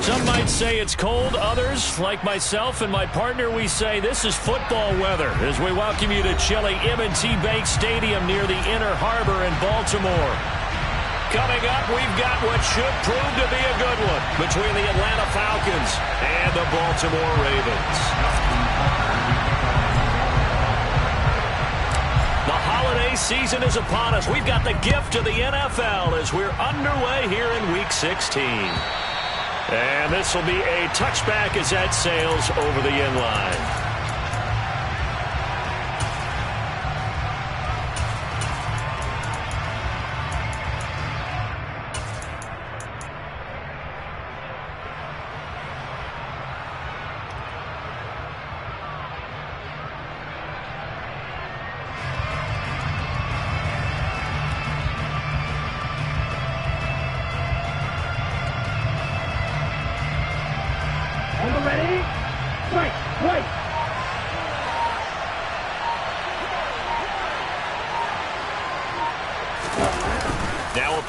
Some might say it's cold. Others, like myself and my partner, we say this is football weather as we welcome you to chilly M&T Bank Stadium near the Inner Harbor in Baltimore. Coming up, we've got what should prove to be a good one between the Atlanta Falcons and the Baltimore Ravens. The holiday season is upon us. We've got the gift of the NFL as we're underway here in Week 16. And this will be a touchback as that sails over the end line.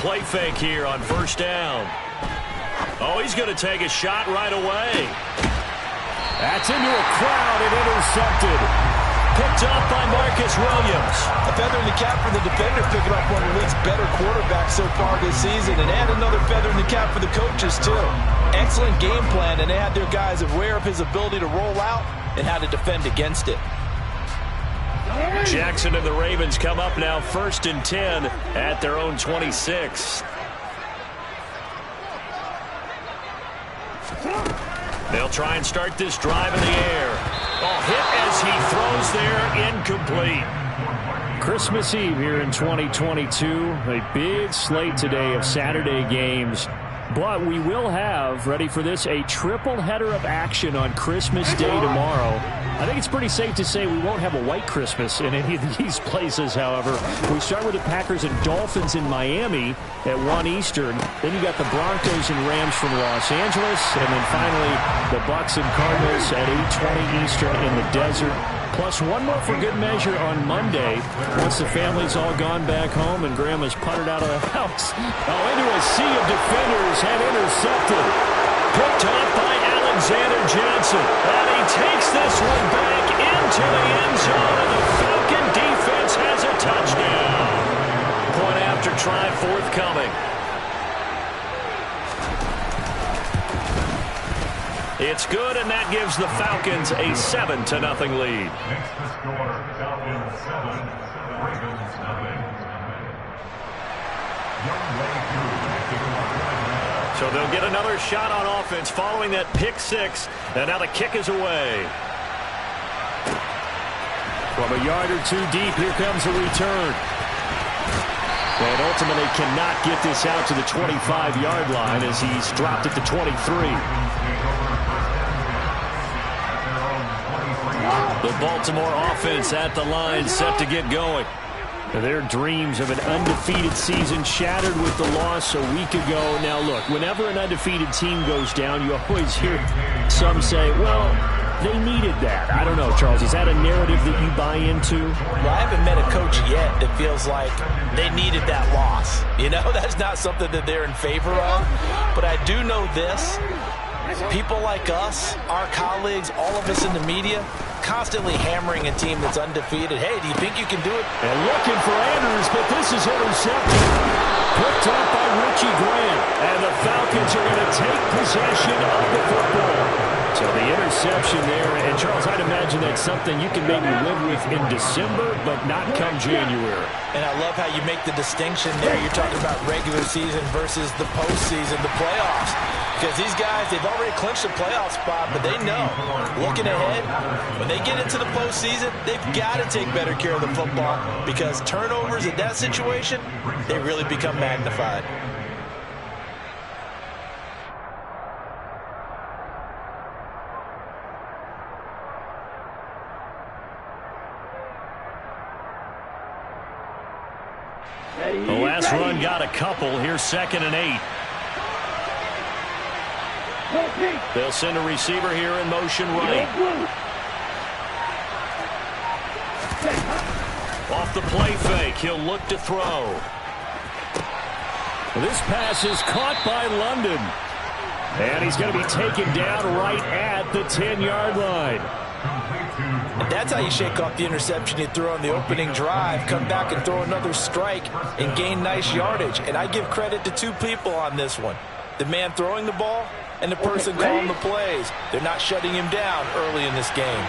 Play fake here on first down. Oh, he's going to take a shot right away. That's into a crowd and intercepted. Picked up by Marcus Williams. A feather in the cap for the defender, picking up one of the league's better quarterbacks so far this season. And add another feather in the cap for the coaches, too. Excellent game plan, and they had their guys aware of his ability to roll out and how to defend against it. Jackson and the Ravens come up now 1st and 10 at their own 26. They'll try and start this drive in the air. Oh, hit as he throws there, incomplete. Christmas Eve here in 2022. A big slate today of Saturday games. But we will have, ready for this, a triple header of action on Christmas Day tomorrow. I think it's pretty safe to say we won't have a white Christmas in any of these places, however. We start with the Packers and Dolphins in Miami at 1 Eastern. Then you got the Broncos and Rams from Los Angeles. And then finally, the Bucs and Cardinals at 8:20 Eastern in the desert. Plus one more for good measure on Monday once the family's all gone back home and Grandma's puttered out of the house. Oh, into a sea of defenders and intercepted. Picked up by Alexander Johnson. And he takes this one back into the end zone, and the Falcon defense has a touchdown. Point after try forthcoming. It's good, and that gives the Falcons a 7-0 lead. Next to score, Falcons 7, Ravens 0. So they'll get another shot on offense following that pick six, and now the kick is away. From a yard or two deep, here comes a return. And ultimately cannot get this out to the 25-yard line as he's dropped at the 23. The Baltimore offense at the line, set to get going. Their dreams of an undefeated season shattered with the loss a week ago. Now, look, whenever an undefeated team goes down, you always hear some say, well, they needed that. I don't know, Charles. Is that a narrative that you buy into? Well, I haven't met a coach yet that feels like they needed that loss. You know, that's not something that they're in favor of. But I do know this. People like us, our colleagues, all of us in the media, constantly hammering a team that's undefeated. Hey, do you think you can do it? And looking for Andrews, but this is intercepted. Picked up by Richie Grant. And the Falcons are going to take possession of the football. So the interception there. And, Charles, I'd imagine that's something you can maybe live with in December, but not come January. And I love how you make the distinction there. You're talking about regular season versus the postseason, the playoffs. Because these guys, they've already clinched a playoff spot, but they know, looking ahead, when they get into the postseason, they've got to take better care of the football because turnovers in that situation, they really become magnified. The last run got a couple. Here's 2nd and 8. They'll send a receiver here in motion right. Off the play fake, he'll look to throw. This pass is caught by London. And he's going to be taken down right at the 10-yard line. And that's how you shake off the interception you threw on the opening drive, come back and throw another strike and gain nice yardage. And I give credit to two people on this one. The man throwing the ball and the person calling the plays. They're not shutting him down early in this game.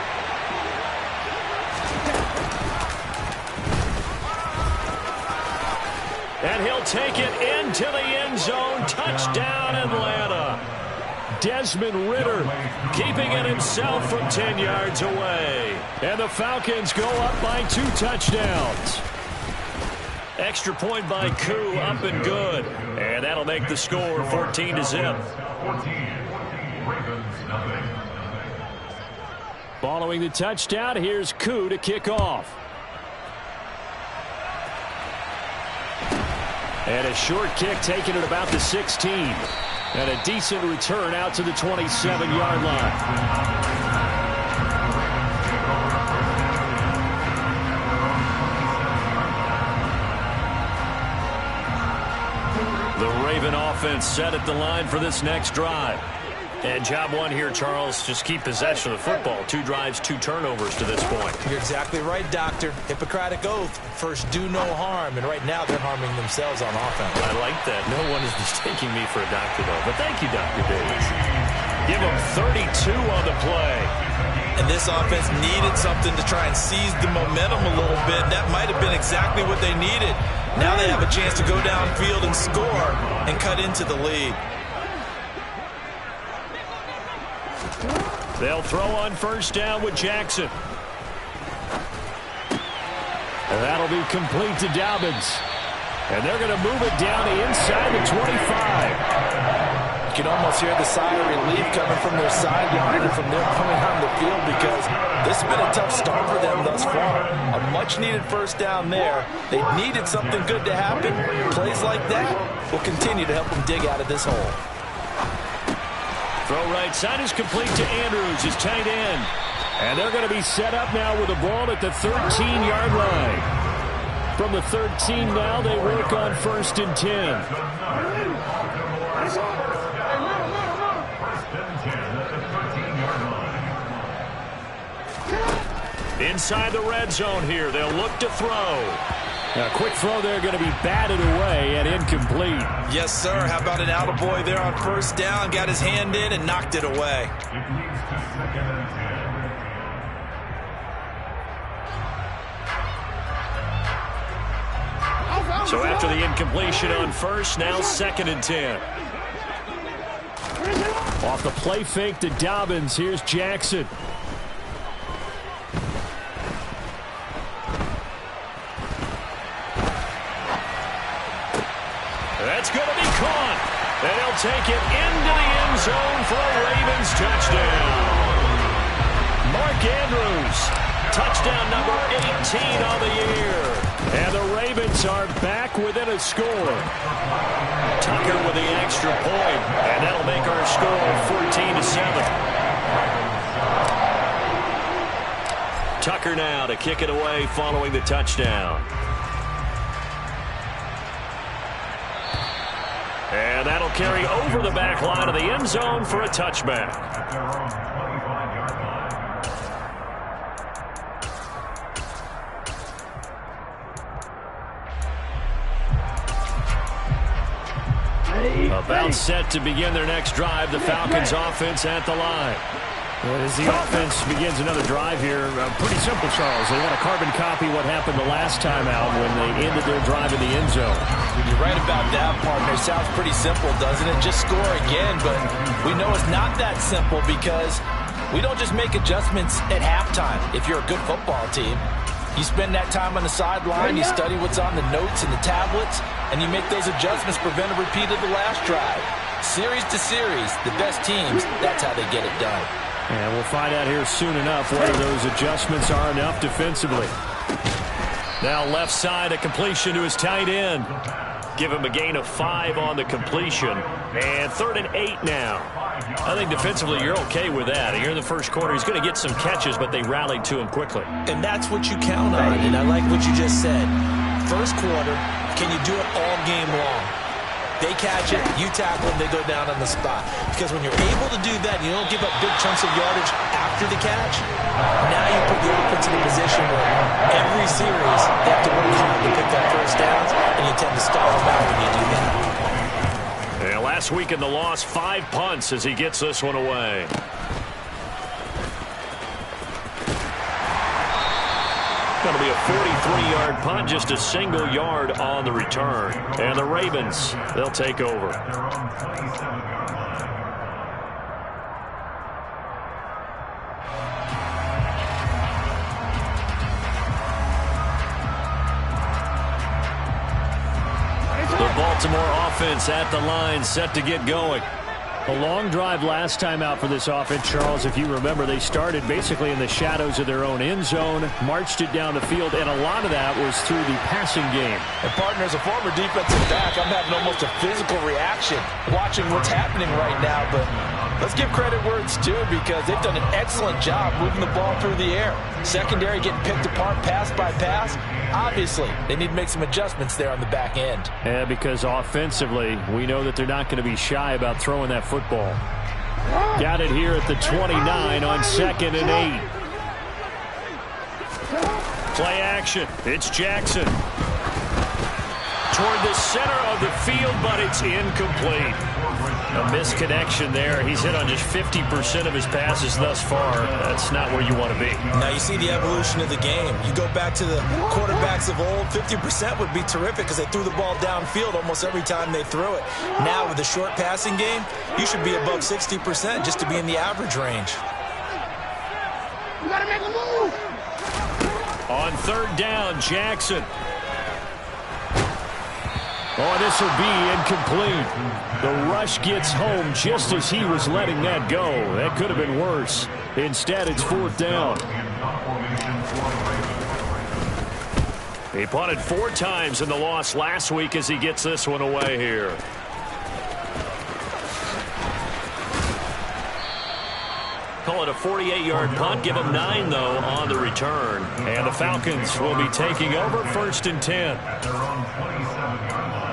And he'll take it into the end zone. Touchdown, Atlanta. Desmond Ridder keeping it himself from 10 yards away. And the Falcons go up by 2 touchdowns. Extra point by Koo, up and good. And that'll make the score 14-0. Following the touchdown, here's Koo to kick off. And a short kick taken at about the 16. And a decent return out to the 27-yard line. The Raven offense set at the line for this next drive. And job one here, Charles, just keep possession of the football. 2 drives, 2 turnovers to this point. You're exactly right, Doctor. Hippocratic oath. First, do no harm. And right now, they're harming themselves on offense. I like that. No one is mistaking me for a doctor, though. But thank you, Dr. Davis. Give them 32 on the play. And this offense needed something to try and seize the momentum a little bit. That might have been exactly what they needed. Now they have a chance to go downfield and score and cut into the lead. They'll throw on first down with Jackson. And that'll be complete to Dobbins. And they're going to move it down to inside the 25. You can almost hear the sigh of relief coming from their sideline and from their point on the field, because this has been a tough start for them thus far. A much-needed first down there. They needed something good to happen. Plays like that will continue to help them dig out of this hole. Throw right side is complete to Andrews, his tight end. And they're going to be set up now with the ball at the 13-yard line. From the 13 now, they work on 1st and 10. Inside the red zone here, they'll look to throw. A quick throw there, going to be batted away and incomplete. Yes, sir. How about an attaboy there on first down? Got his hand in and knocked it away. So after the incompletion on first, now 2nd and 10. Off the play fake to Dobbins, here's Jackson. That's going to be caught. And they'll take it into the end zone for a Ravens touchdown. Mark Andrews, touchdown number 18 on the year. And the Ravens are back within a score. Tucker with the extra point, and that'll make our score 14-7. Tucker now to kick it away following the touchdown. And that'll carry over the back line of the end zone for a touchback. About set to begin their next drive, the Falcons offense at the line. As the offense begins another drive here, pretty simple, Charles. They want to carbon copy what happened the last time out when they ended their drive in the end zone. You're right about that, partner. Sounds pretty simple, doesn't it? Just score again, but we know it's not that simple, because we don't just make adjustments at halftime. If you're a good football team, you spend that time on the sideline, you study what's on the notes and the tablets, and you make those adjustments, prevent a repeat of the last drive. Series to series, the best teams, that's how they get it done. And we'll find out here soon enough whether those adjustments are enough defensively. Now left side, a completion to his tight end. Give him a gain of 5 on the completion. And 3rd and 8 now. I think defensively you're okay with that. Here in the first quarter, he's going to get some catches, but they rallied to him quickly. And that's what you count on, and I like what you just said. First quarter, can you do it all game long? They catch it, you tackle them, they go down on the spot. Because when you're able to do that, you don't give up big chunks of yardage after the catch, now you put the offense in a position where every series they have to work hard to pick up first downs, and you tend to stall them out when you do that. Yeah, last week in the loss, 5 punts as he gets this one away. Going to be a 43-yard punt, just a single yard on the return. And the Ravens, they'll take over. The Baltimore offense at the line, set to get going. A long drive last time out for this offense, Charles. If you remember, they started basically in the shadows of their own end zone, marched it down the field, and a lot of that was through the passing game. And, partner, as a former defensive back, I'm having almost a physical reaction watching what's happening right now. But let's give credit where it's due, because they've done an excellent job moving the ball through the air. Secondary getting picked apart pass by pass. Obviously, they need to make some adjustments there on the back end. Yeah, because offensively, we know that they're not going to be shy about throwing that football. Got it here at the 29 on 2nd and 8. Play action. It's Jackson. Toward the center of the field, but it's incomplete. A misconnection there. He's hit on just 50% of his passes thus far. That's not where you want to be. Now you see the evolution of the game. You go back to the quarterbacks of old, 50% would be terrific because they threw the ball downfield almost every time they threw it. Now with the short passing game, you should be above 60% just to be in the average range. You gotta make a move. On 3rd down, Jackson. Oh, this will be incomplete. The rush gets home just as he was letting that go. That could have been worse. Instead, it's 4th down. He punted 4 times in the loss last week as he gets this one away here. Call it a 48-yard punt. Give him 9, though, on the return. And the Falcons will be taking over 1st and 10. At their own 27-yard line.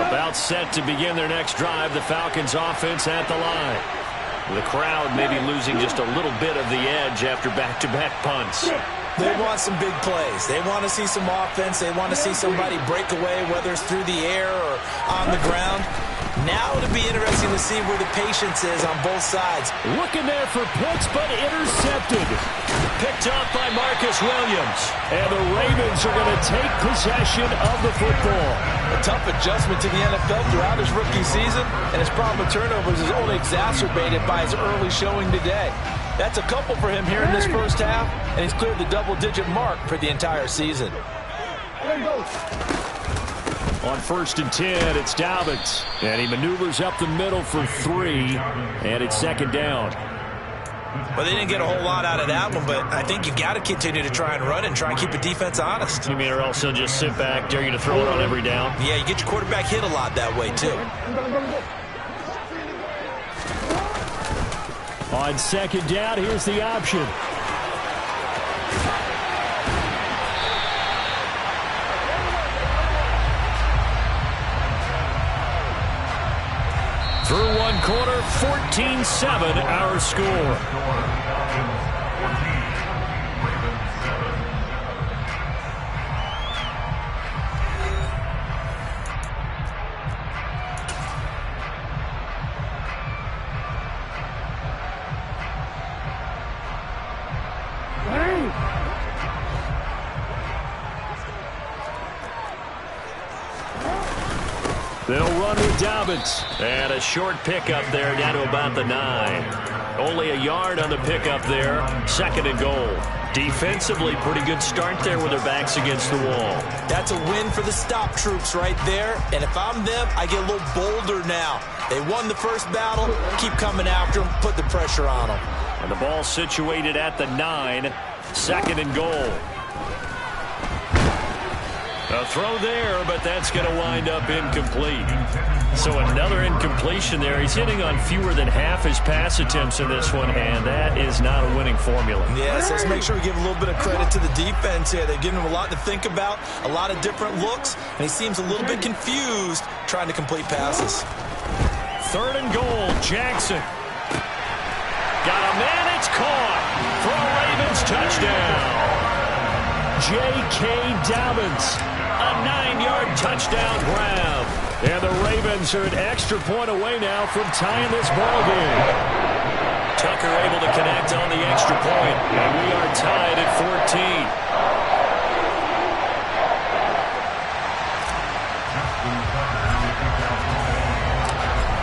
About set to begin their next drive, the Falcons offense at the line. The crowd maybe losing just a little bit of the edge after back-to-back punts. They want some big plays. They want to see some offense. They want to see somebody break away, whether it's through the air or on the ground. Now it'll be interesting to see where the patience is on both sides. Looking there for points, but intercepted. Picked up by Marcus Williams. And the Ravens are going to take possession of the football. A tough adjustment to the NFL throughout his rookie season, and his problem with turnovers is only exacerbated by his early showing today. That's a couple for him here in this first half, and he's cleared the double-digit mark for the entire season. On 1st and 10, it's Dobbins. And he maneuvers up the middle for 3, and it's 2nd down. Well, they didn't get a whole lot out of that one, but I think you got to continue to try and run and try and keep the defense honest. You mean, or else he'll just sit back, dare you to throw it on every down? Yeah, you get your quarterback hit a lot that way, too. On 2nd down, here's the option. Through one quarter, 14-7 our score. They'll run with Dobbins. And a short pickup there down to about the 9. Only a yard on the pickup there. 2nd and goal. Defensively, pretty good start there with their backs against the wall. That's a win for the stop troops right there. And if I'm them, I get a little bolder now. They won the first battle. Keep coming after them. Put the pressure on them. And the ball situated at the 9. 2nd and goal. A throw there, but that's going to wind up incomplete. So another incompletion there. He's hitting on fewer than half his pass attempts in this one, and that is not a winning formula. Yes, let's make sure we give a little bit of credit to the defense here. They've given him a lot to think about, a lot of different looks, and he seems a little bit confused trying to complete passes. 3rd and goal, Jackson. Got a man, it's caught for a Ravens touchdown. J.K. Dobbins, a 9-yard touchdown grab. And the Ravens are an extra point away now from tying this ball game. Tucker able to connect on the extra point, and we are tied at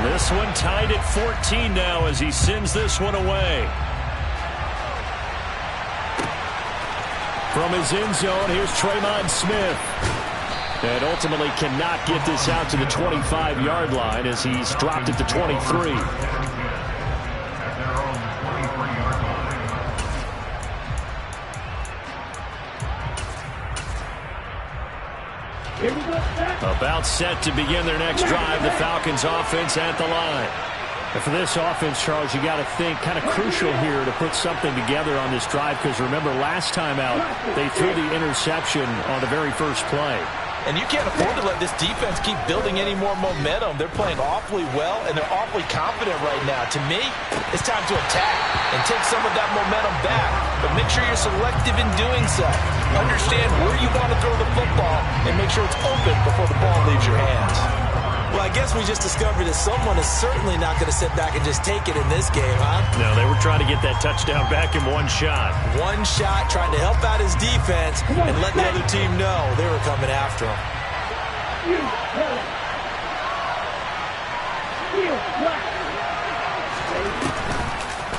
14. This one tied at 14 now as he sends this one away. From his end zone, here's Tremont Smith. And ultimately cannot get this out to the 25-yard line as he's dropped it to 23. About set to begin their next drive, the Falcons offense at the line. And for this offense, Charles, you got to think kind of crucial here to put something together on this drive, because remember last time out they threw the interception on the very first play. And you can't afford to let this defense keep building any more momentum. They're playing awfully well, and they're awfully confident right now. To me, it's time to attack and take some of that momentum back. But make sure you're selective in doing so. Understand where you want to throw the football and make sure it's open before the ball leaves your hands. Well, I guess we just discovered that someone is certainly not going to sit back and just take it in this game, huh? No, they were trying to get that touchdown back in one shot. One shot, trying to help out his defense and let the other team know they were coming after him.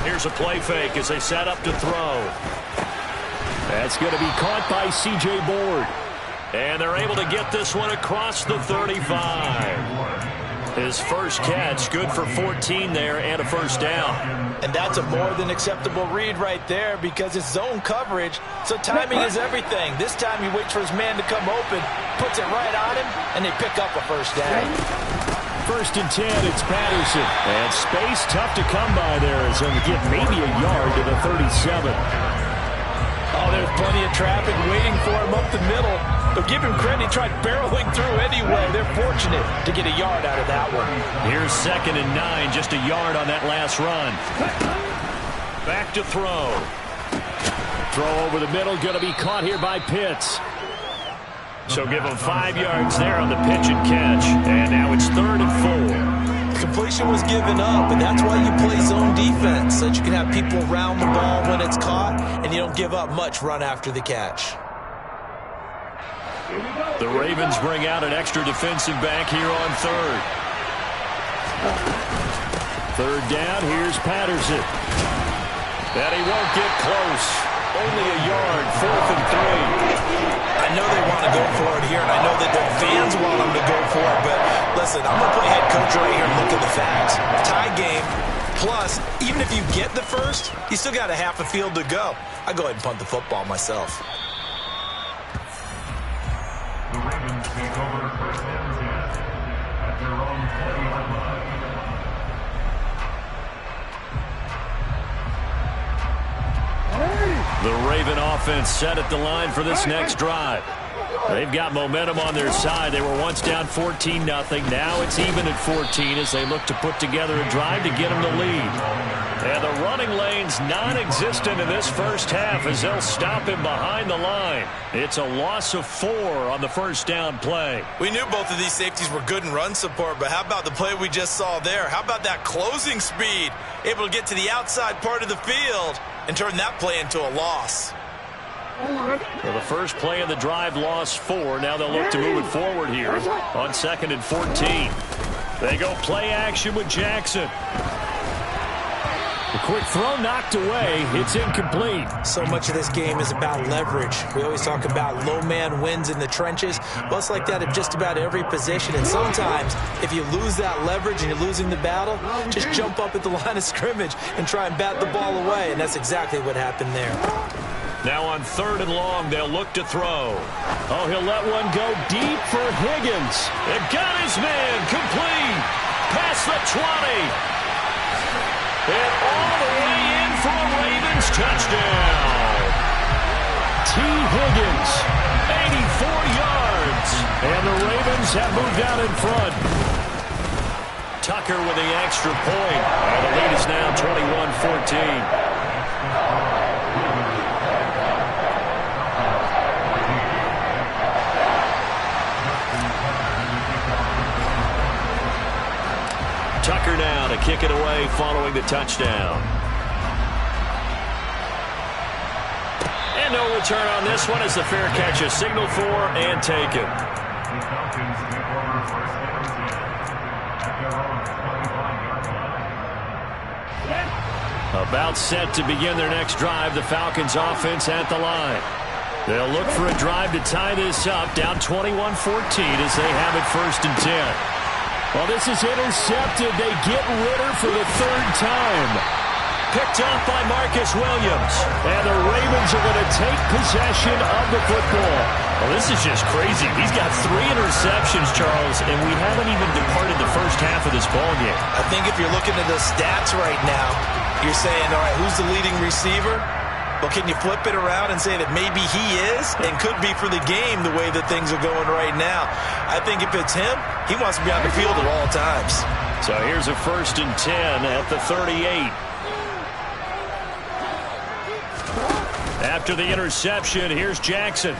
Here's a play fake as they set up to throw. That's going to be caught by C.J. Board. And they're able to get this one across the 35. His first catch, good for 14 there and a first down. And that's a more than acceptable read right there because it's zone coverage, so timing is everything. This time he waits for his man to come open, puts it right on him, and they pick up a first down. 1st and 10, it's Patterson. And space tough to come by there as he'll get maybe a yard to the 37. Oh, there's plenty of traffic waiting for him up the middle. But give him credit, he tried barreling through anyway. They're fortunate to get a yard out of that one. Here's 2nd and 9, just a yard on that last run. Back to throw. Throw over the middle, going to be caught here by Pitts. So give him 5 yards there on the pitch and catch. And now it's 3rd and 4. Completion was given up, but that's why you play zone defense, so that you can have people around the ball when it's caught, and you don't give up much run after the catch. The Ravens bring out an extra defensive back here on 3rd. 3rd down, here's Patterson. And he won't get close. Only a yard, 4th and 3. I know they want to go for it here, and I know that their fans want them to go for it, but listen, I'm going to play head coach right here and look at the facts. Tie game, plus, even if you get the first, you still got a half a field to go. I go ahead and punt the football myself. The Ravens take over 1st and 10 at their own 20-yard line. The Raven offense set at the line for this next drive. They've got momentum on their side. They were once down 14-0. Now it's even at 14 as they look to put together a drive to get them the lead. And the running lane's non-existent in this first half as they'll stop him behind the line. It's a loss of 4 on the first down play. We knew both of these safeties were good in run support, but how about the play we just saw there? How about that closing speed? Able to get to the outside part of the field and turn that play into a loss. Well, the first play of the drive lost 4. Now they'll look to move it forward here on 2nd and 14. They go play action with Jackson. The quick throw knocked away. It's incomplete. So much of this game is about leverage. We always talk about low man wins in the trenches. Well, it's like that at just about every position. And sometimes, if you lose that leverage and you're losing the battle, just jump up at the line of scrimmage and try and bat the ball away. And that's exactly what happened there. Now on 3rd and long, they'll look to throw. Oh, he'll let one go deep for Higgins. It got his man complete. Past the 20. And all the way in for a Ravens touchdown. T. Higgins, 84 yards. and the Ravens have moved out in front. Tucker with the extra point. And the lead is now 21-14. Tucker now to kick it away following the touchdown. And no return on this one as the fair catch is signaled for and taken. About set to begin their next drive, the Falcons offense at the line. They'll look for a drive to tie this up, down 21-14 as they have it 1st and 10. Well, this is intercepted. They get Ritter for the 3rd time. Picked off by Marcus Williams. And the Ravens are going to take possession of the football. Well, this is just crazy. He's got 3 interceptions, Charles, and we haven't even departed the first half of this ballgame. I think if you're looking at the stats right now, you're saying, all right, who's the leading receiver? Well, can you flip it around and say that maybe he is and could be for the game the way that things are going right now? I think if it's him, he wants to be on the field at all times. So here's a 1st and 10 at the 38. After the interception, here's Jackson.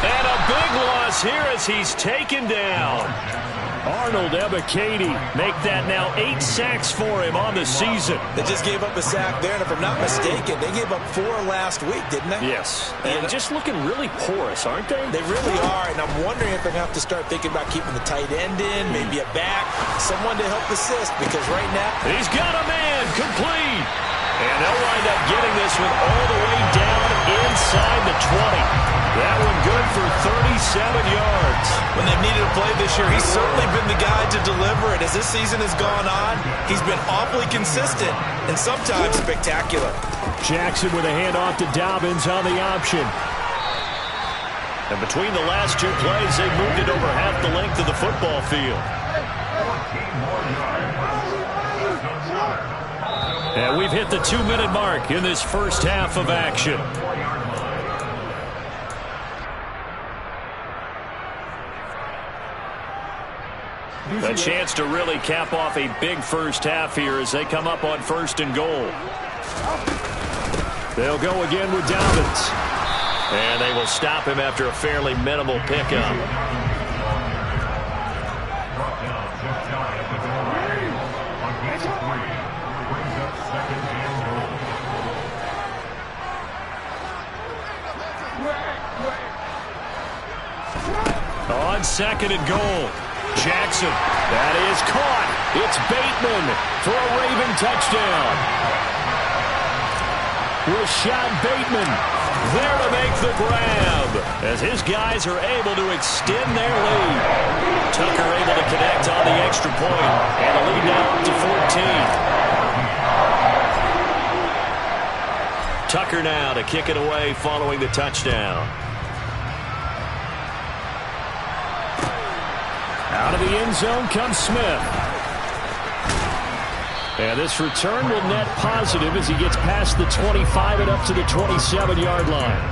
And a big loss here as he's taken down. Arnold Ebiketie make that now 8 sacks for him on the season. They just gave up a sack there, and if I'm not mistaken, they gave up 4 last week, didn't they? Yes. And just looking really porous, aren't they? They really are, and I'm wondering if they're going to have to start thinking about keeping the tight end in, maybe a back, someone to help assist, because right now... He's got a man complete. And they'll wind up getting this one all the way down inside the 20. That one good for 37 yards. When they've needed a play this year, he's certainly been the guy to deliver it. As this season has gone on, he's been awfully consistent and sometimes spectacular. Jackson with a handoff to Dobbins on the option. And between the last 2 plays, they moved it over half the length of the football field. And we've hit the 2-minute mark in this first half of action. A chance to really cap off a big first half here as they come up on 1st and goal. They'll go again with Dobbins. And they will stop him after a fairly minimal pickup. On 2nd and goal. Jackson. That is caught. It's Bateman for a Raven touchdown. Rashad Bateman there to make the grab as his guys are able to extend their lead. Tucker able to connect on the extra point, and the lead now up to 14. Tucker now to kick it away following the touchdown. Out of the end zone comes Smith. And this return will net positive as he gets past the 25 and up to the 27-yard line.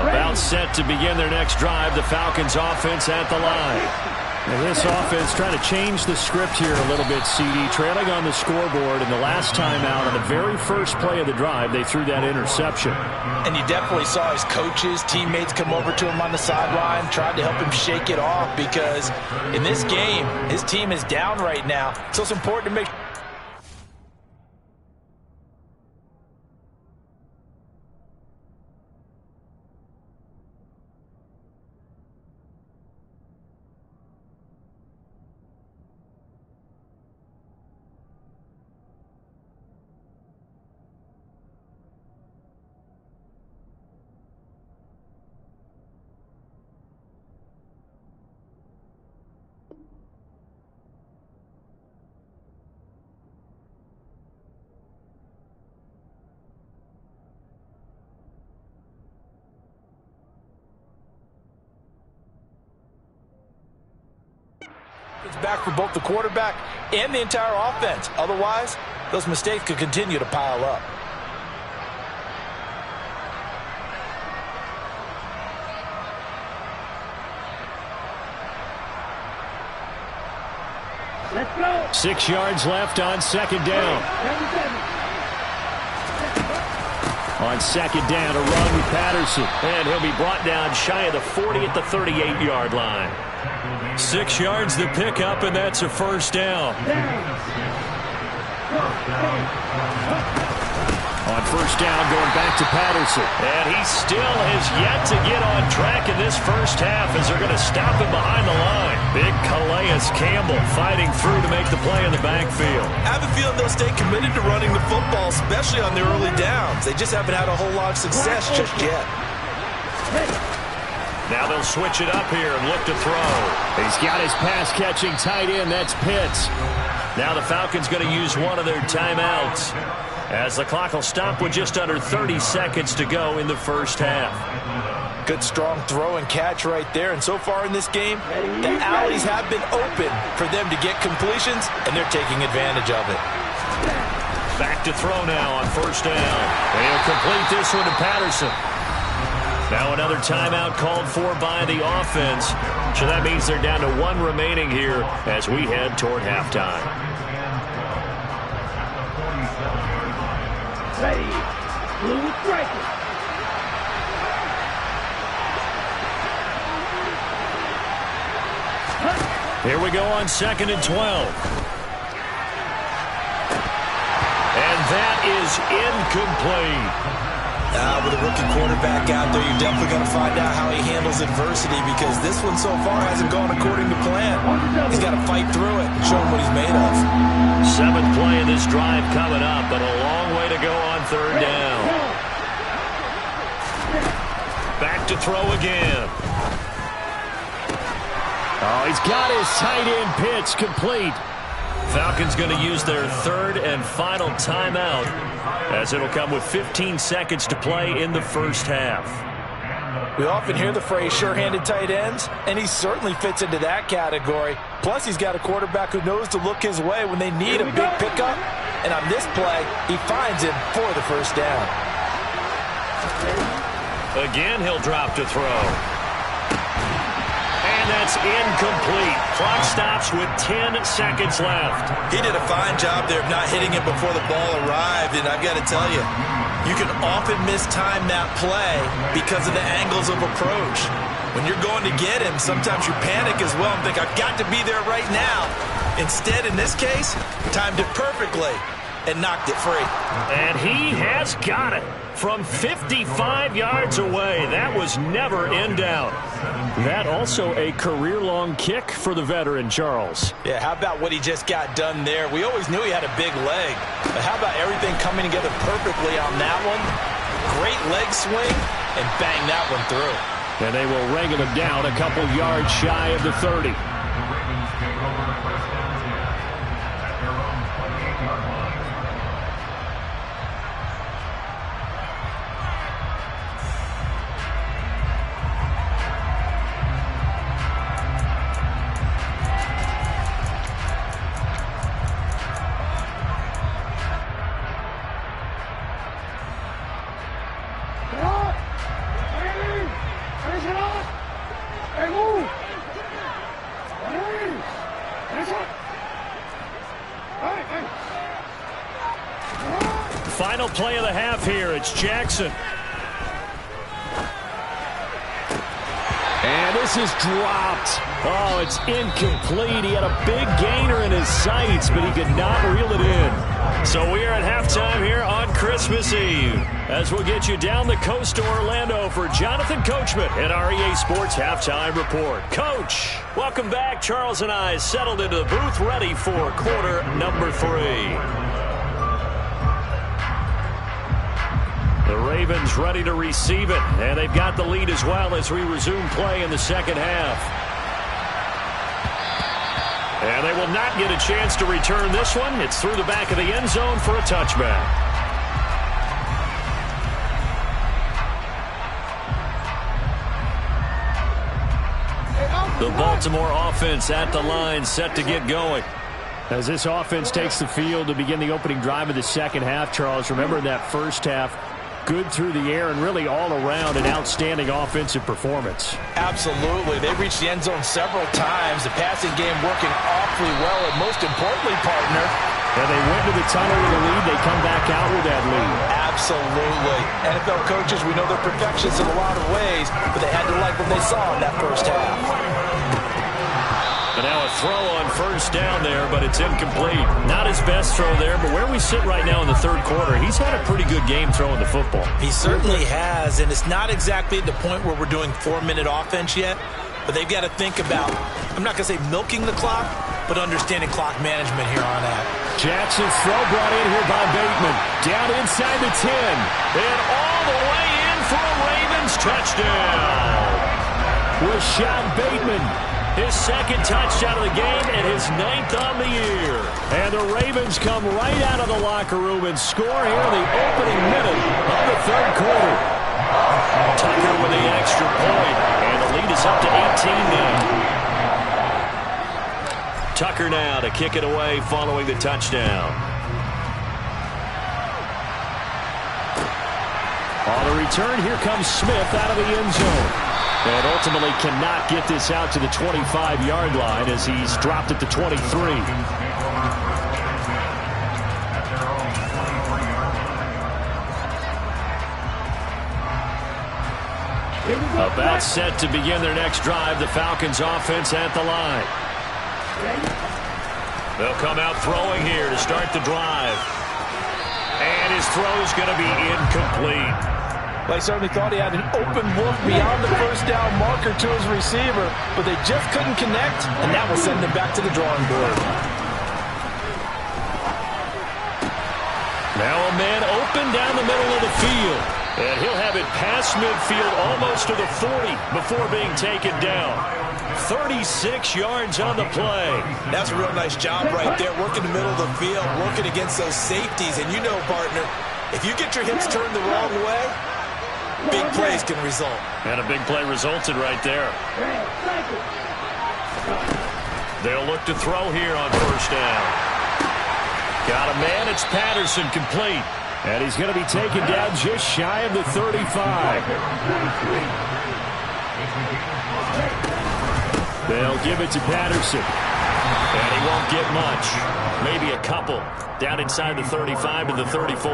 About set to begin their next drive, the Falcons offense at the line. And this offense trying to change the script here a little bit, CD. Trailing on the scoreboard, and the last time out on the very first play of the drive, they threw that interception. And you definitely saw his coaches, teammates come over to him on the sideline, tried to help him shake it off because in this game, his team is down right now. So it's important to make back for both the quarterback and the entire offense. Otherwise, those mistakes could continue to pile up. Let's go. 6 yards left on second down. On second down, a run with Patterson. And he'll be brought down shy of the 40 at the 38-yard line. 6 yards the pickup, and that's a first down. On first down, going back to Patterson. And he still has yet to get on track in this first half as they're going to stop him behind the line. Big Calais Campbell fighting through to make the play in the backfield. I have a feeling they'll stay committed to running the football, especially on their early downs. They just haven't had a whole lot of success just yet. Now they'll switch it up here and look to throw. He's got his pass-catching tight end. That's Pitts. Now the Falcons going to use one of their timeouts, as the clock will stop with just under 30 seconds to go in the first half. Good, strong throw and catch right there. And so far in this game, the alleys have been open for them to get completions, and they're taking advantage of it. Back to throw now on first down. And he'll complete this one to Patterson. Now another timeout called for by the offense. So that means they're down to 1 remaining here as we head toward halftime. Ready. Blue striker. Here we go on 2nd and 12. And that is incomplete. With a rookie quarterback out there, you're definitely going to find out how he handles adversity, because this one so far hasn't gone according to plan. He's got to fight through it and show him what he's made of. 7th play of this drive coming up, but a long way to go on 3rd down. Back to throw again. Oh, he's got his tight end Pitts complete. Falcons going to use their 3rd and final timeout, as it'll come with 15 seconds to play in the first half. We often hear the phrase sure-handed tight ends, and he certainly fits into that category. Plus, he's got a quarterback who knows to look his way when they need a big pickup. And on this play, he finds him for the first down. Again, he'll drop to throw. And that's incomplete. Clock stops with 10 seconds left. He did a fine job there of not hitting it before the ball arrived, and I've got to tell you, you can often mistime that play because of the angles of approach. When you're going to get him, sometimes you panic as well and think, I've got to be there right now. Instead, in this case, timed it perfectly and knocked it free. And he has got it from 55 yards away. That was never in doubt. That also a career-long kick for the veteran, Charles. Yeah, how about what he just got done there? We always knew he had a big leg, but how about everything coming together perfectly on that one? Great leg swing, and bang that one through. And they will wrangle him down a couple yards shy of the 30. Final play of the half here. It's Jackson. And this is dropped. Oh, it's incomplete. He had a big gainer in his sights, but he could not reel it in. So we are at halftime here on Christmas Eve, as we'll get you down the coast to Orlando for Jonathan Coachman at our EA Sports Halftime Report. Coach, welcome back. Charles and I settled into the booth, ready for quarter number 3. The Ravens ready to receive it, and they've got the lead as well as we resume play in the second half. And they will not get a chance to return this one. It's through the back of the end zone for a touchback. Hey, Uncle. The Baltimore offense at the line, set to get going. As this offense takes the field to begin the opening drive of the second half, Charles, remember in that first half, good through the air and really all around an outstanding offensive performance. Absolutely. They reached the end zone several times. The passing game working awfully well, and most importantly, partner, and they went to the tunnel with a lead. They come back out with that lead. Absolutely. NFL coaches, we know they're perfectionists in a lot of ways, but they had to like what they saw in that first half. And now a throw on first down there, but it's incomplete. Not his best throw there, but where we sit right now in the third quarter, he's had a pretty good game throwing the football. He certainly has, and it's not exactly at the point where we're doing 4-minute offense yet, but they've got to think about, I'm not going to say milking the clock, but understanding clock management here on out. Jackson's throw brought in here by Bateman. Down inside the 10. And all the way in for a Ravens touchdown. Rashad Bateman. His second touchdown of the game and his 9th on the year. And the Ravens come right out of the locker room and score here in the opening minute of the third quarter. Tucker with the extra point, and the lead is up to 18 now. Tucker now to kick it away following the touchdown. On the return, here comes Smith out of the end zone. And ultimately cannot get this out to the 25-yard line as he's dropped it to 23. About set to begin their next drive, the Falcons offense at the line. They'll come out throwing here to start the drive. And his throw is going to be incomplete. They certainly thought he had an open look beyond the first down marker to his receiver, but they just couldn't connect, and that will send them back to the drawing board. Now a man open down the middle of the field. And he'll have it past midfield almost to the 40 before being taken down. 36 yards on the play. That's a real nice job right there, working the middle of the field, working against those safeties. And you know, partner, if you get your hips turned the wrong way, big plays can result. And a big play resulted right there. They'll look to throw here on first down. Got a man, it's Patterson, complete. And he's going to be taken down just shy of the 35. They'll give it to Patterson. And he won't get much. Maybe a couple. Down inside the 35 to the 34.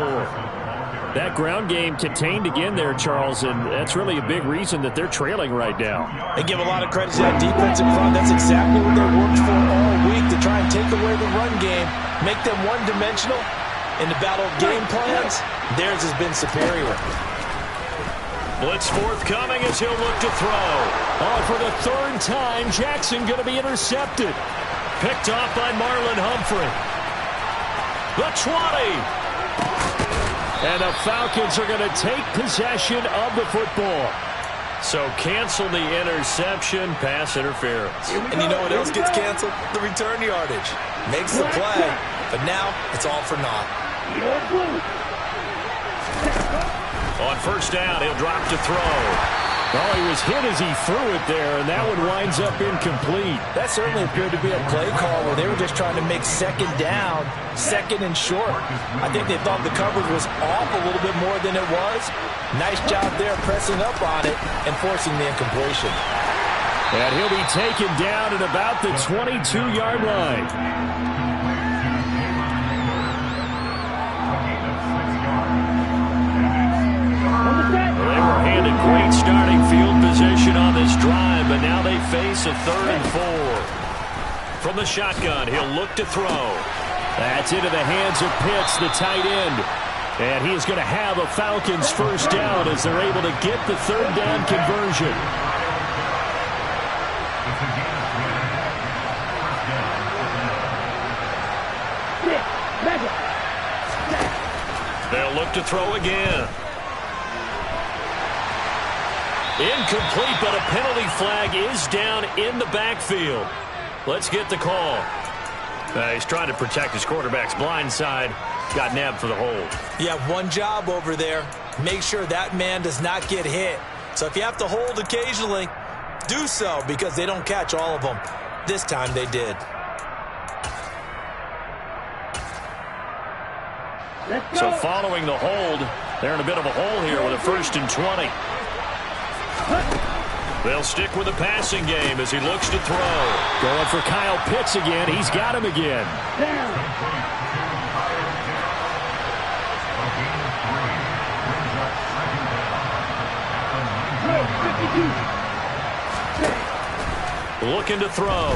That ground game contained again there, Charles, and that's really a big reason that they're trailing right now. They give a lot of credit to that defensive front. That's exactly what they worked for all week, to try and take away the run game, make them one-dimensional. In the battle of game plans, theirs has been superior. Blitz forthcoming as he'll look to throw. Oh, for the third time, Jackson going to be intercepted. Picked off by Marlon Humphrey. The 20. And the Falcons are going to take possession of the football. So cancel the interception, pass interference. And you know what else gets canceled? The return yardage. Makes the play, but now it's all for naught. On first down, he'll drop to throw. Oh, he was hit as he threw it there, and that one winds up incomplete. That certainly appeared to be a play call where they were just trying to make second down, second and short. I think they thought the coverage was off a little bit more than it was. Nice job there pressing up on it and forcing the incompletion. And he'll be taken down at about the 22-yard line. They were handed great starting field position on this drive, but now they face a 3rd and 4. From the shotgun, he'll look to throw. That's into the hands of Pitts, the tight end. And he is going to have a Falcons first down as they're able to get the third down conversion. They'll look to throw again. Incomplete, but a penalty flag is down in the backfield. Let's get the call. He's trying to protect his quarterback's blind side. Got nabbed for the hold. You have one job over there. Make sure that man does not get hit. So if you have to hold occasionally, do so because they don't catch all of them. This time they did. So following the hold, they're in a bit of a hole here with a 1st and 20. They'll stick with the passing game as he looks to throw. Going for Kyle Pitts again. He's got him again. Looking to throw.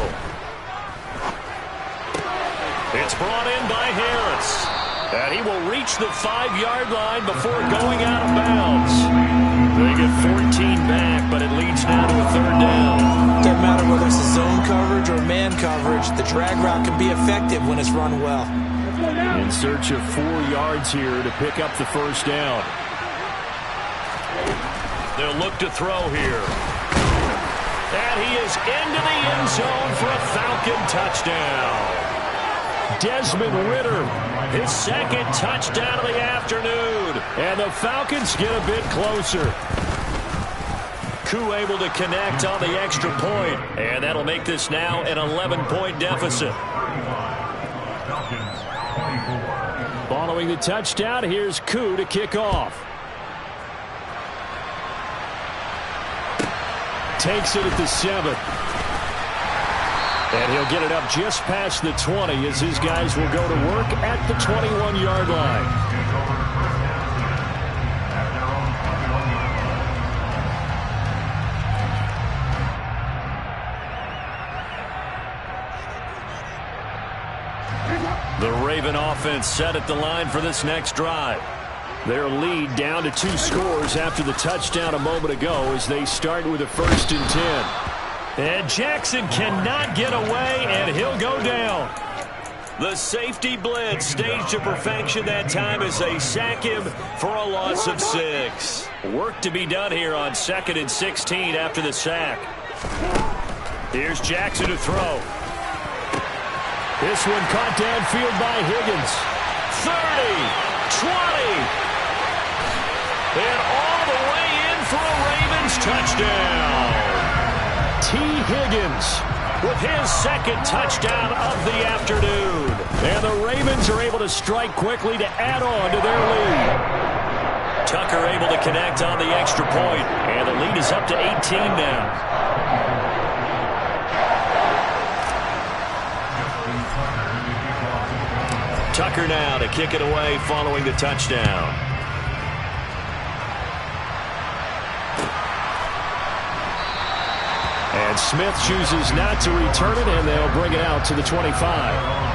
It's brought in by Harris. And he will reach the 5-yard line before going out of bounds. They get 14 back, but it leads now to a 3rd down. Doesn't matter whether it's a zone coverage or man coverage, the drag route can be effective when it's run well. In search of 4 yards here to pick up the 1st down. They'll look to throw here. And he is into the end zone for a Falcon touchdown. Desmond Ridder, his 2nd touchdown of the afternoon. And the Falcons get a bit closer. Koo able to connect on the extra point. And that'll make this now an 11-point deficit. Following the touchdown, here's Koo to kick off. Takes it at the 7. And he'll get it up just past the 20 as his guys will go to work at the 21-yard line. The Raven offense set at the line for this next drive. Their lead down to 2 scores after the touchdown a moment ago as they start with a 1st and 10. And Jackson cannot get away, and he'll go down. The safety blitz staged to perfection that time as they sack him for a loss of 6. Work to be done here on 2nd and 16 after the sack. Here's Jackson to throw. This one caught downfield by Higgins. 30, 20. And all the way in for a Ravens touchdown. T. Higgins with his 2nd touchdown of the afternoon. And the Ravens are able to strike quickly to add on to their lead. Tucker able to connect on the extra point. And the lead is up to 18 now. Tucker now to kick it away following the touchdown. And Smith chooses not to return it, and they'll bring it out to the 25.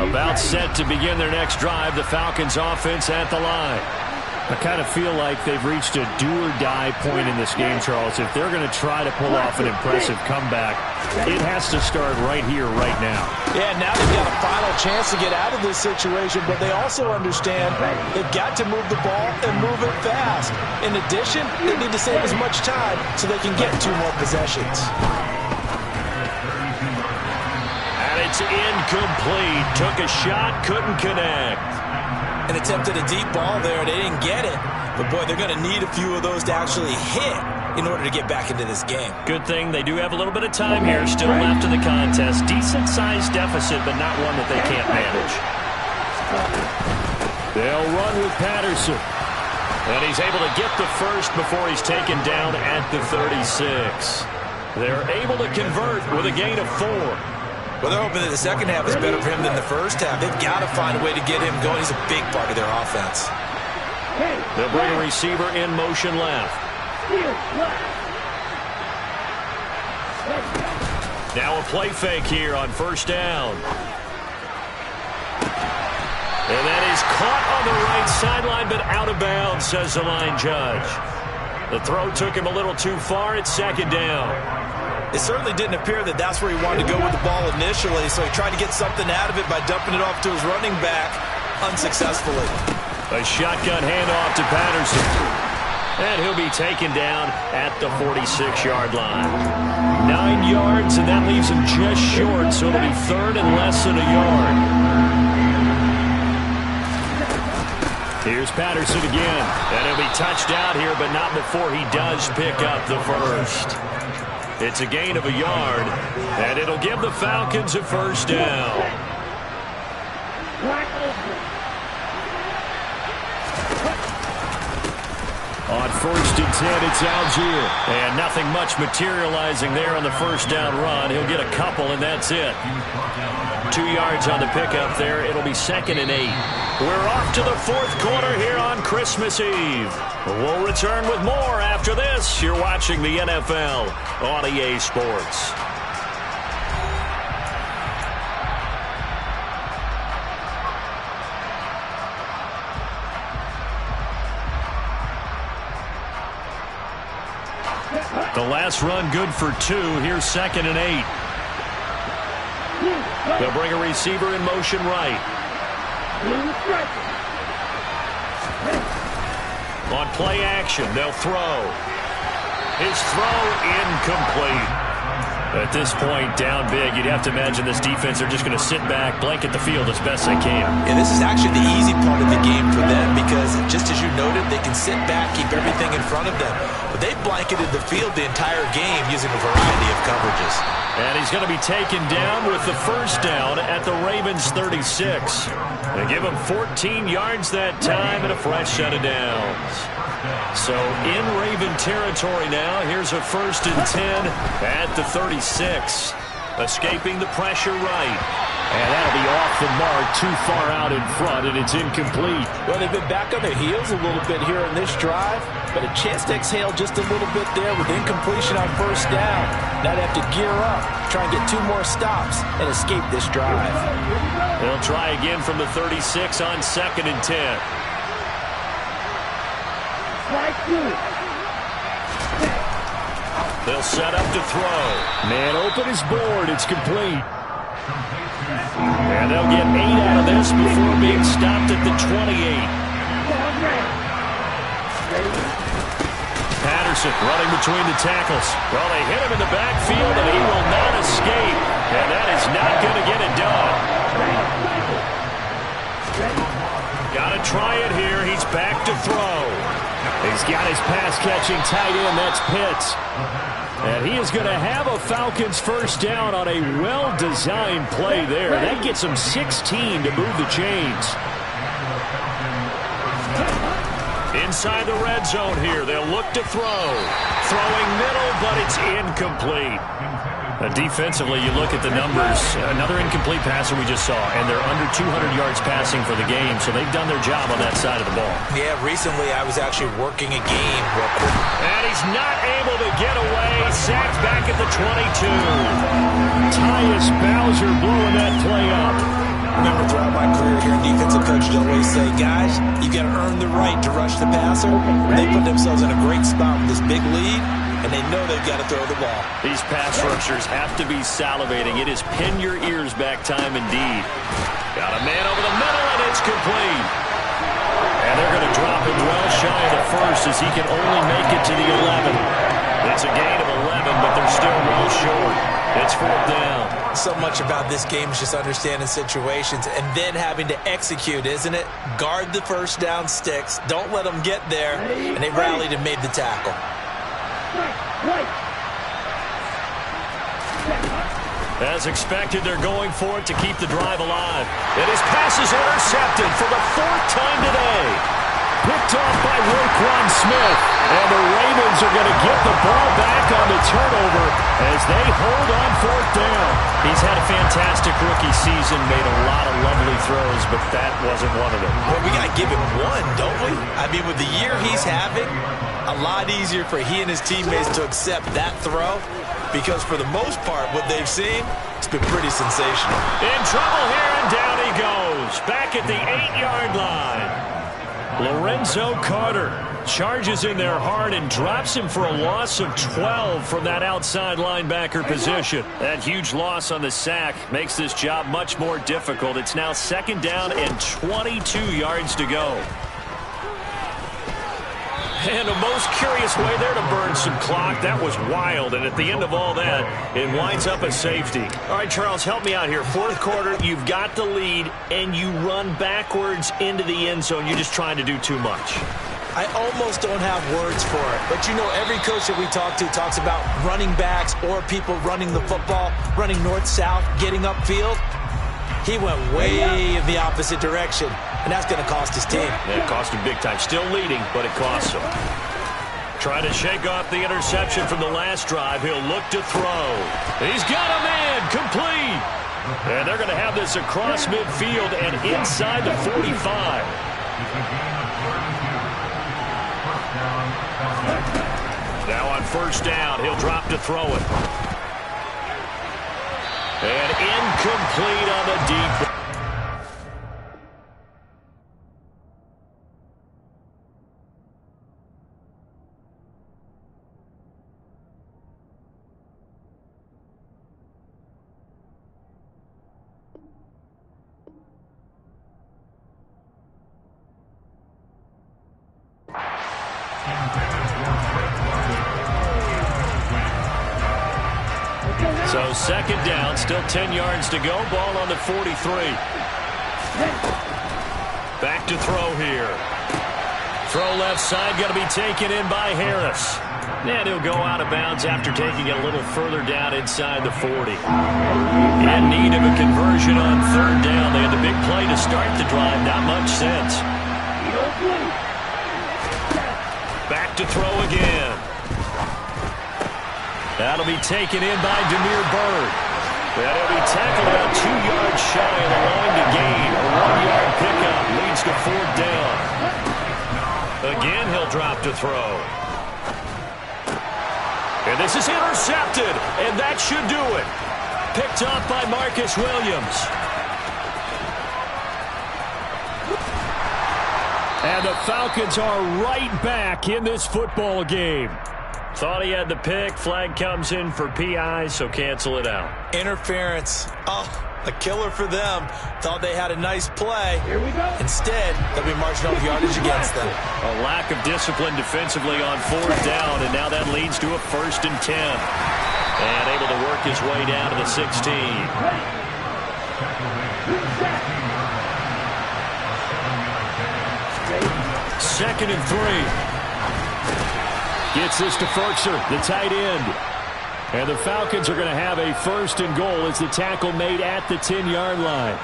About set to begin their next drive, the Falcons offense at the line. I kind of feel like they've reached a do-or-die point in this game, Charles. If they're going to try to pull off an impressive comeback, it has to start right here, right now. Yeah, now they've got a final chance to get out of this situation, but they also understand they've got to move the ball and move it fast. In addition, they need to save as much time so they can get 2 more possessions. It's incomplete. Took a shot, couldn't connect. And attempted a deep ball there. They didn't get it. But, boy, they're going to need a few of those to actually hit in order to get back into this game. Good thing they do have a little bit of time here still left in the contest. Decent-sized deficit, but not one that they can't manage. They'll run with Patterson. And he's able to get the first before he's taken down at the 36. They're able to convert with a gain of 4. Well, they're hoping that the second half is better for him than the first half. They've got to find a way to get him going. He's a big part of their offense. They'll bring a receiver in motion left. Now a play fake here on 1st down. And that is caught on the right sideline, but out of bounds, says the line judge. The throw took him a little too far. It's 2nd down. It certainly didn't appear that that's where he wanted to go with the ball initially, so he tried to get something out of it by dumping it off to his running back unsuccessfully. A shotgun handoff to Patterson. And he'll be taken down at the 46-yard line. 9 yards, and that leaves him just short, so it'll be third and less than a yard. Here's Patterson again. And he'll be touched out here, but not before he does pick up the first. It's a gain of a yard, and it'll give the Falcons a first down. On 1st and 10, it's Algier. And nothing much materializing there on the first down run. He'll get a couple, and that's it. 2 yards on the pickup there. It'll be 2nd and 8. We're off to the 4th quarter here on Christmas Eve. We'll return with more after this. You're watching the NFL on EA Sports. The last run good for 2. Here's 2nd and 8. They'll bring a receiver in motion right. On play action, they'll throw. His throw incomplete. At this point, down big, you'd have to imagine this defense are just going to sit back, blanket the field as best they can. Yeah, this is actually the easy part of the game for them because, just as you noted, they can sit back, keep everything in front of them. But they blanketed the field the entire game using a variety of coverages. And he's going to be taken down with the first down at the Ravens' 36. They give him 14 yards that time and a fresh set of downs. So in Raven territory now, here's a 1st and 10 at the 36. Escaping the pressure right. And that'll be off the mark, too far out in front, and it's incomplete. Well, they've been back on their heels a little bit here in this drive, but a chance to exhale just a little bit there with incompletion on first down. Now they have to gear up, try and get 2 more stops, and escape this drive. They'll try again from the 36 on 2nd and 10. They'll set up to throw. Man open is board. It's complete. And they'll get 8 out of this before being stopped at the 28. Patterson running between the tackles. Well, they hit him in the backfield, and he will not escape. And that is not going to get it done. Got to try it here. He's back to throw. He's got his pass-catching tight end. That's Pitts. And he is going to have a Falcons first down on a well-designed play there. That gets him 16 to move the chains. Inside the red zone here. They'll look to throw. Throwing middle, but it's incomplete. Defensively, you look at the numbers. Another incomplete passer we just saw, and they're under 200 yards passing for the game, so they've done their job on that side of the ball. Yeah, recently I was actually working a game real quick. And he's not able to get away. Sacked back at the 22. Tyus Bowser blowing that play up. Remember, throughout my career here, defensive coaches always say, guys, you got to earn the right to rush the passer. They put themselves in a great spot with this big lead, and they know they've got to throw the ball. These pass rushers have to be salivating. It is pin your ears back time indeed. Got a man over the middle, and it's complete. And they're going to drop him well shy of the first as he can only make it to the 11. It's a gain of 11, but they're still well short. It's 4th down. So much about this game is just understanding situations and then having to execute, isn't it? Guard the first down sticks. Don't let them get there. And they rallied and made the tackle. As expected, they're going for it to keep the drive alive. And his pass is intercepted for the 4th time today. Picked off by Roquan Smith. And the Ravens are going to get the ball back on the turnover as they hold on 4th down. He's had a fantastic rookie season, made a lot of lovely throws, but that wasn't one of them. Well, we got to give him one, don't we? I mean, with the year he's having, a lot easier for he and his teammates to accept that throw because for the most part, what they've seen, it's been pretty sensational. In trouble here, and down he goes. Back at the 8-yard line. Lorenzo Carter charges in there hard and drops him for a loss of 12 from that outside linebacker position. That huge loss on the sack makes this job much more difficult. It's now 2nd down and 22 yards to go. And the most curious way there to burn some clock. That was wild. And at the end of all that, it winds up a safety. All right, Charles, help me out here. Fourth quarter, you've got the lead, and you run backwards into the end zone. You're just trying to do too much. I almost don't have words for it. But, you know, every coach that we talk to talks about running backs or people running the football, running north-south, getting upfield. He went way in the opposite direction, and that's going to cost his team. Yeah, it cost him big time. Still leading, but it costs him. Trying to shake off the interception from the last drive. He'll look to throw. He's got a man, complete. And they're going to have this across midfield and inside the 45. Now on first down, he'll drop to throw it. And incomplete on the deep. So second down, still 10 yards to go. Ball on the 43. Back to throw here. Throw left side, got to be taken in by Harris. And he'll go out of bounds after taking it a little further down inside the 40. In need of a conversion on third down. They had the big play to start the drive. Not much sense. Back to throw again. That'll be taken in by Demir Bird. That'll be tackled about 2 yards shy of the line to gain. A 1-yard pickup leads to fourth down. Again, he'll drop to throw. And this is intercepted, and that should do it. Picked off by Marcus Williams. And the Falcons are right back in this football game. Thought he had the pick. Flag comes in for PI, so cancel it out. Interference. Oh, a killer for them. Thought they had a nice play. Here we go. Instead, they'll be marching off yardage against them. A lack of discipline defensively on fourth down, and now that leads to a 1st and 10. And able to work his way down to the 16. Second and 3. Gets this to Ferkser, the tight end. And the Falcons are going to have a 1st and goal as the tackle made at the 10-yard line.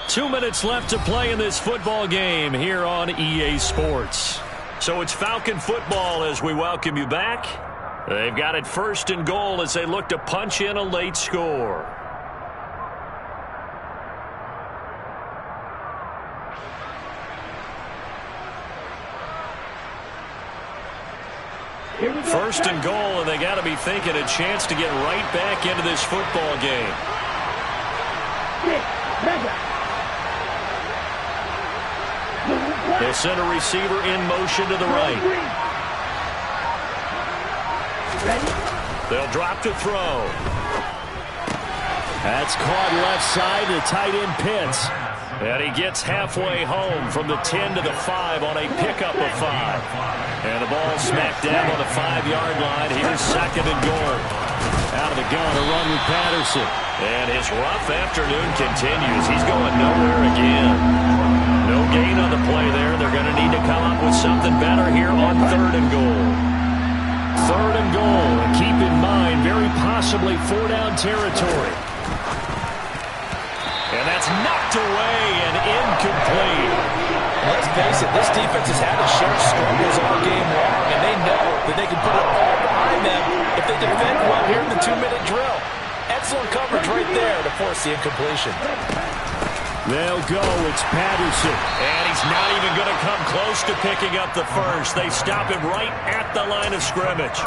2 minutes left to play in this football game here on EA Sports. So it's Falcon football as we welcome you back. They've got it 1st and goal as they look to punch in a late score. First and goal, and they got to be thinking a chance to get right back into this football game. They'll send a receiver in motion to the right. They'll drop to throw. That's caught left side to tight end Pitts. And he gets halfway home from the 10 to the 5 on a pickup of 5. And the ball smacked down on the 5-yard line. Here's second and goal. Out of the gun, a run with Patterson. And his rough afternoon continues. He's going nowhere again. No gain on the play there. They're going to need to come up with something better here on 3rd and goal. 3rd and goal. And keep in mind, very possibly 4-down territory. And that's knocked away and incomplete. Let's face it, this defense has had its share of struggles all game long, and they know that they can put it all behind them if they defend well here in the 2-minute drill. Excellent coverage right there to force the incompletion. They'll go. It's Patterson. And he's not even going to come close to picking up the first. They stop him right at the line of scrimmage.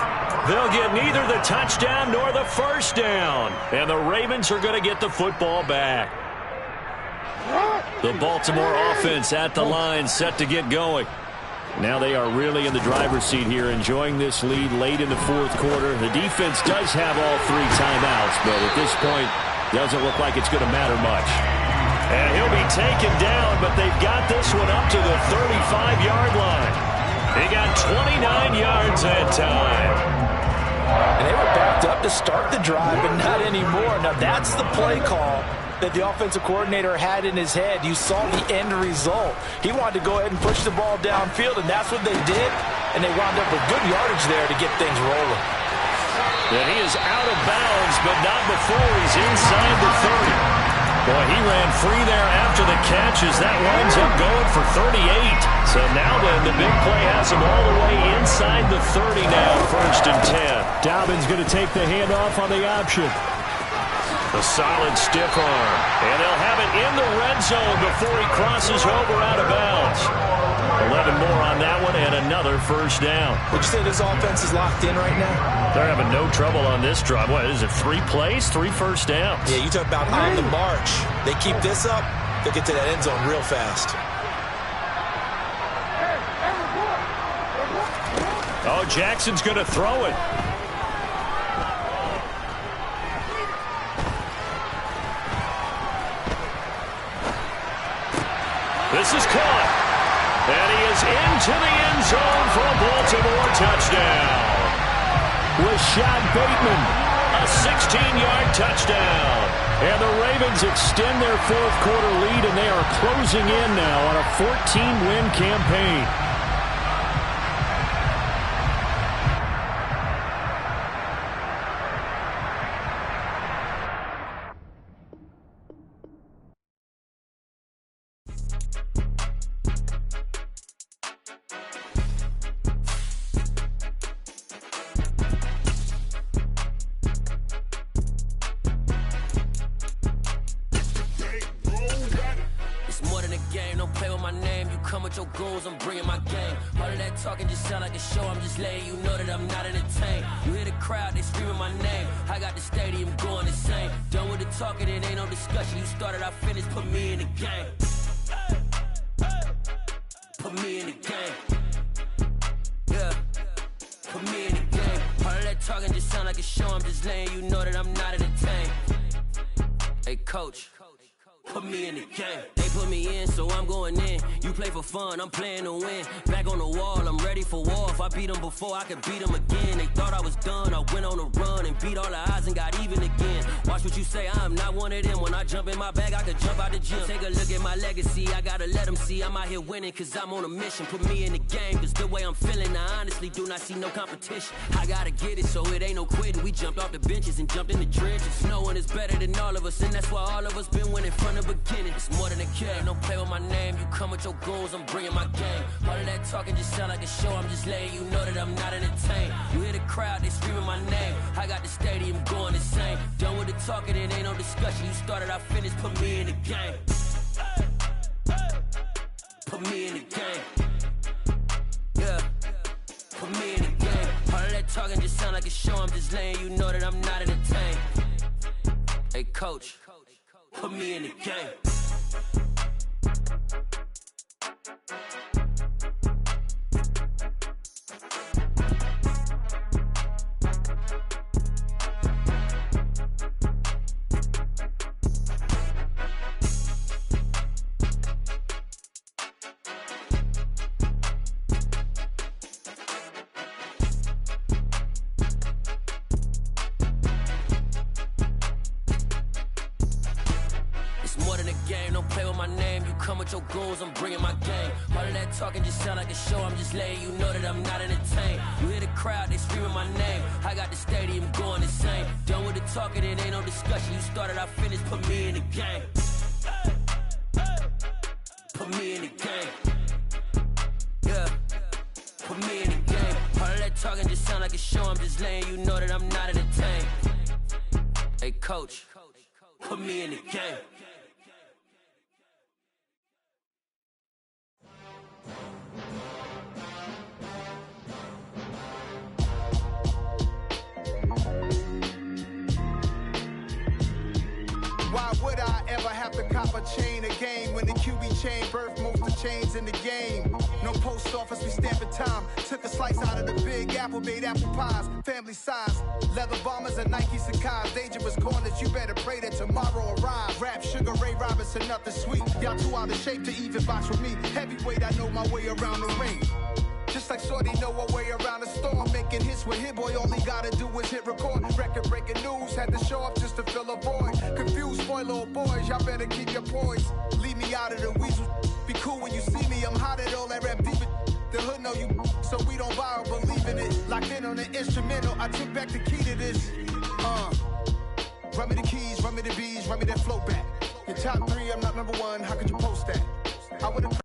They'll get neither the touchdown nor the first down. And the Ravens are going to get the football back. The Baltimore offense at the line, set to get going. Now they are really in the driver's seat here, enjoying this lead late in the fourth quarter. The defense does have all 3 timeouts, but at this point, doesn't look like it's going to matter much. And he'll be taken down, but they've got this one up to the 35-yard line. They got 29 yards that time. And they were backed up to start the drive, but not anymore. Now, that's the play call that the offensive coordinator had in his head. You saw the end result. He wanted to go ahead and push the ball downfield, and that's what they did. And they wound up with good yardage there to get things rolling. And he is out of bounds, but not before he's inside the 30. Boy, he ran free there after the catch as that winds up going for 38. So now then, the big play has him all the way inside the 30 now, 1st and 10. Dobbins going to take the handoff on the option. A solid stiff arm. And they'll have it in the red zone before he crosses over out of bounds. 11 more on that one and another 1st down. Would you say this offense is locked in right now? They're having no trouble on this drive. What is it, 3 plays, 3 first downs? Yeah, you talk about on the march. They keep this up, they'll get to that end zone real fast. Oh, Jackson's going to throw it. This is caught. And he is into the end zone for a Baltimore touchdown. Rashad Bateman. A 16-yard touchdown. And the Ravens extend their 4th quarter lead, and they are closing in now on a 14-win campaign. I'm playing to win. Back on the wall, I'm ready for war. If I beat them before, I could beat them again. They thought I was done. I went on a run and beat all the odds and got even again. Watch what you say, I'm not one of them. When I jump in my bag, I could jump out the gym. Take a look at my legacy. I gotta let them see I'm out here winning, cause I'm on a mission. Put me in the game, cause the way I'm feeling, I honestly do not see no competition. I gotta get it, so it ain't no quitting. We jumped off the benches and jumped in the trenches. No one is better than all of us, and that's why all of us been winning from the beginning. It's more than a game. Don't play with my name. You come with your goons, I'm bringing my game. All of that talking just sound like a show. I'm just letting you know that I'm not entertained. You hear the crowd, they screaming my name. I got the stadium going insane. Done with the talking, it ain't no discussion. You started, I finished, put me in the game. Put me in the game. Yeah. Put me in the game. All of that talking just sound like a show. I'm just letting you know that I'm not entertained. Hey, coach, put me in the game. Your goons, I'm bringing my game. All of that talking just sound like a show. I'm just letting you know that I'm not entertained. You hear the crowd, they screaming my name. I got the stadium going insane. Done with the talking, it ain't no discussion. You started, I finished, put me in the game. Put me in the game. Yeah. Put me in the game. All of that talking just sound like a show. I'm just letting you know that I'm not entertained. Hey, coach, put me in the game. Why would I ever have have to cop a chain a game. When the QB chain birth most of chains in the game. No post office, we stamping time. Took a slice out of the big apple, made apple pies. Family size, leather bombers and Nike Sacai's. Dangerous corners, you better pray that tomorrow arrives. Rap, Sugar Ray Robinson, nothing sweet. Y'all too out of shape to even box with me. Heavyweight, I know my way around the ring. Just like Shorty know her way around the storm. Making hits with Hit Boy, all he gotta do is hit record. Record breaking news, had to show up just to fill a void. Confused, spoiled little boys, y'all better keep your poise. Leave me out of the weasel. Be cool when you see me, I'm hot at all that rap deep. The hood know you, so we don't buy or believe in it. Locked in on the instrumental, I took back the key to this. Run me the keys, run me the bees, run me that flow back. Your top 3, I'm not number 1, how could you post that? I would've